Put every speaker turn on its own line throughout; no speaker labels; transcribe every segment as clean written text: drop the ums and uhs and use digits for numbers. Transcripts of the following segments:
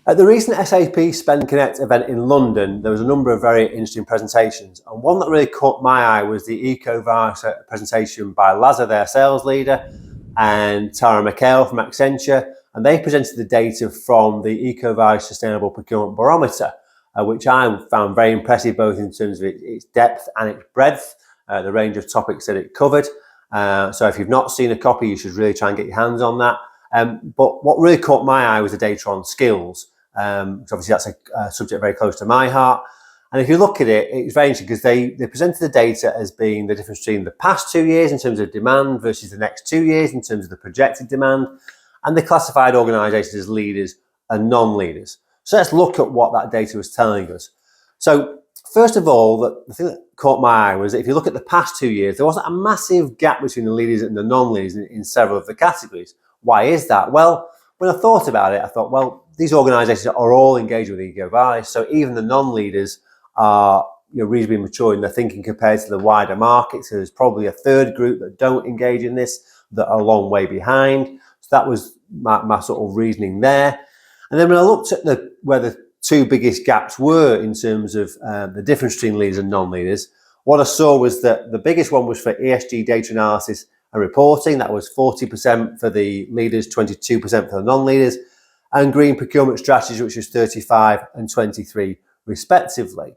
At the recent SAP Spend Connect event in London, there was a number of very interesting presentations, and one that really caught my eye was the Ecovadis presentation by Lazar, their sales leader, and Tara McHale from Accenture, and they presented the data from the Ecovadis Sustainable Procurement Barometer, which I found very impressive both in terms of its depth and its breadth, the range of topics that it covered. So if you've not seen a copy, you should really try and get your hands on that. But what really caught my eye was the data on skills. Obviously that's a subject very close to my heart. And if you look at it, it's very interesting because they presented the data as being the difference between the past 2 years in terms of demand versus the next 2 years in terms of the projected demand. And they classified organisations as leaders and non-leaders. So let's look at what that data was telling us. So first of all, the thing that caught my eye was that if you look at the past 2 years, there wasn't a massive gap between the leaders and the non-leaders in several of the categories. Why is that? Well, when I thought about it, I thought, well, these organisations are all engaged with Ecovadis, so even the non-leaders are reasonably mature in their thinking compared to the wider market. So there's probably a third group that don't engage in this, that are a long way behind. So that was my sort of reasoning there. And then when I looked at where the two biggest gaps were in terms of the difference between leaders and non-leaders, what I saw was that the biggest one was for ESG data analysis and reporting. That was 40% for the leaders, 22% for the non-leaders, and green procurement strategies, which was 35 and 23 respectively.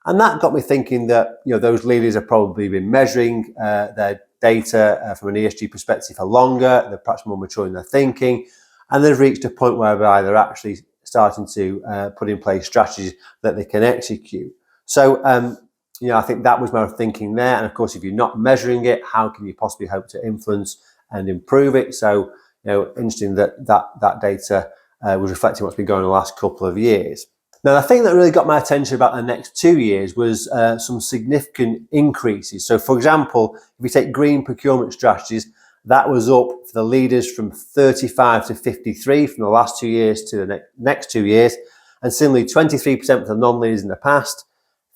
And that got me thinking that those leaders have probably been measuring their data from an ESG perspective for longer. They're perhaps more mature in their thinking, and they've reached a point whereby they're actually starting to put in place strategies that they can execute. So I think that was my thinking there. And of course, if you're not measuring it, how can you possibly hope to influence and improve it? So interesting that data was reflecting what's been going on the last couple of years. Now, the thing that really got my attention about the next 2 years was some significant increases. So, for example, if you take green procurement strategies, that was up for the leaders from 35 to 53 from the last 2 years to the next 2 years. And similarly, 23% for the non-leaders in the past,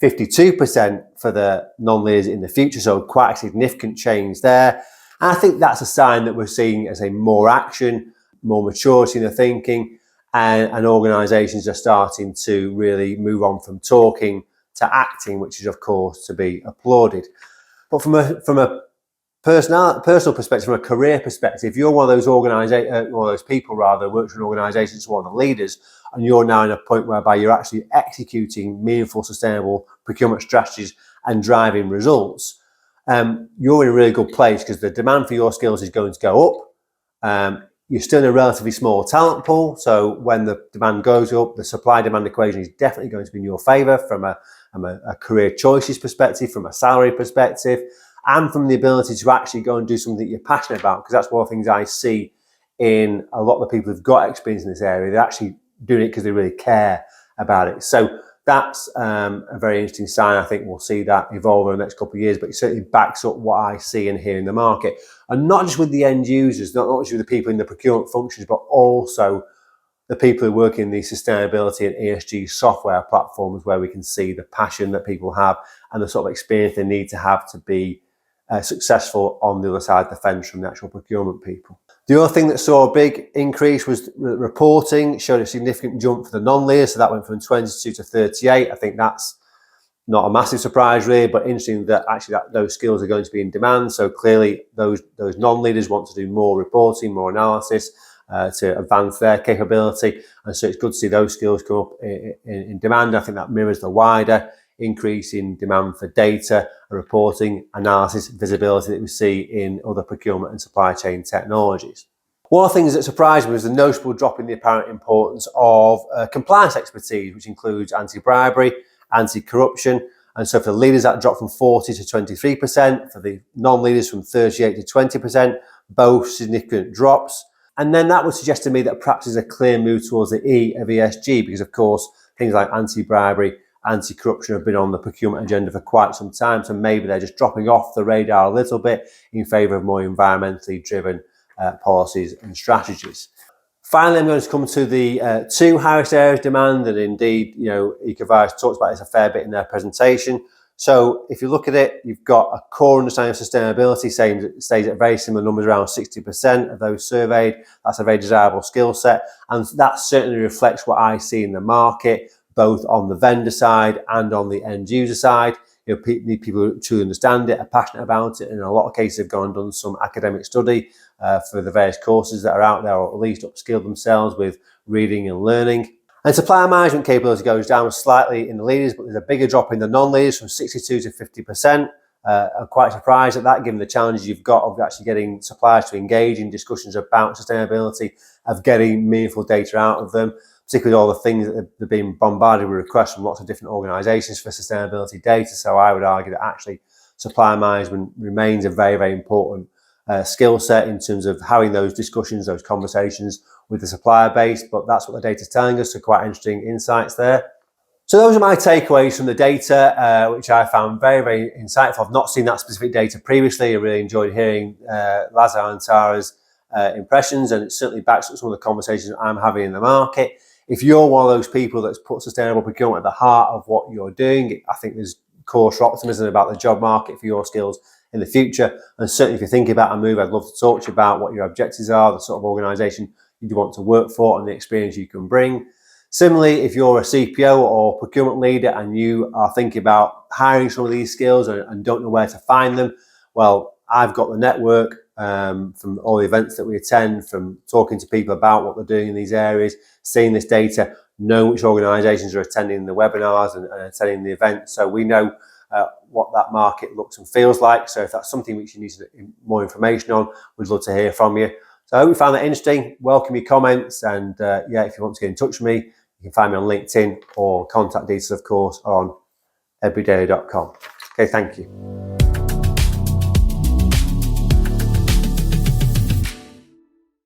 52% for the non-leaders in the future. So quite a significant change there. And I think that's a sign that we're seeing as more action, more maturity in the thinking, and organisations are starting to really move on from talking to acting, which is of course to be applauded. But from a personal perspective, from a career perspective, if you're one of those people works for an organisation, one of the leaders, and you're now in a point whereby you're actually executing meaningful, sustainable procurement strategies and driving results, you're in a really good place because the demand for your skills is going to go up. You're still in a relatively small talent pool, so when the demand goes up, the supply-demand equation is definitely going to be in your favour from a career choices perspective, from a salary perspective, and from the ability to actually go and do something that you're passionate about, because that's one of the things I see in a lot of the people who've got experience in this area. They're actually doing it because they really care about it. So that's a very interesting sign. I think we'll see that evolve over the next couple of years, but it certainly backs up what I see and hear in the market. And not just with the end users, not just with the people in the procurement functions, but also the people who work in the sustainability and ESG software platforms, where we can see the passion that people have and the sort of experience they need to have to be successful on the other side of the fence from the actual procurement people. The other thing that saw a big increase was reporting, showed a significant jump for the non-leaders, so that went from 22 to 38. I think that's not a massive surprise really, but interesting that actually those skills are going to be in demand. So clearly those non-leaders want to do more reporting, more analysis to advance their capability, and so it's good to see those skills come up in demand. I think that mirrors the wider increase in demand for data, reporting, analysis, visibility that we see in other procurement and supply chain technologies. One of the things that surprised me was the noticeable drop in the apparent importance of compliance expertise, which includes anti-bribery, anti-corruption. And so for the leaders, that dropped from 40 to 23%, for the non-leaders from 38 to 20%, both significant drops. And then that would suggest to me that perhaps there's a clear move towards the E of ESG, because of course, things like anti-bribery, anti-corruption have been on the procurement agenda for quite some time, so maybe they're just dropping off the radar a little bit in favour of more environmentally driven policies and strategies. Finally, I'm going to come to the two highest areas of demand, and indeed, Ecovadis talks about this a fair bit in their presentation. So if you look at it, you've got a core understanding of sustainability, stays at very similar numbers, around 60% of those surveyed. That's a very desirable skill set. And that certainly reflects what I see in the market, both on the vendor side and on the end user side. Need people who truly understand it, are passionate about it, and in a lot of cases have gone and done some academic study for the various courses that are out there, or at least upskill themselves with reading and learning. And supplier management capability goes down slightly in the leaders, but there's a bigger drop in the non-leaders from 62 to 50%. I'm quite surprised at that, given the challenges you've got of actually getting suppliers to engage in discussions about sustainability, of getting meaningful data out of them, particularly all the things that they're being bombarded with requests from lots of different organisations for sustainability data. So I would argue that actually supplier management remains a very, very important skill set in terms of having those discussions, those conversations with the supplier base, but that's what the data is telling us, so quite interesting insights there. So those are my takeaways from the data, which I found very, very insightful. I've not seen that specific data previously. I really enjoyed hearing Lazar and Tara's impressions, and it certainly backs up some of the conversations I'm having in the market. If you're one of those people that's put sustainable procurement at the heart of what you're doing, I think there's cause for optimism about the job market for your skills in the future. And certainly if you're thinking about a move, I'd love to talk to you about what your objectives are, the sort of organisation you want to work for, and the experience you can bring. Similarly, if you're a CPO or procurement leader and you are thinking about hiring some of these skills and don't know where to find them, well, I've got the network from all the events that we attend, from talking to people about what they're doing in these areas, seeing this data, know which organisations are attending the webinars and attending the events. So we know what that market looks and feels like. So if that's something which you need more information on, we'd love to hear from you. So I hope you found that interesting. Welcome your comments, and if you want to get in touch with me, you can find me on LinkedIn, or contact details, of course, on everydaily.com. Okay, thank you.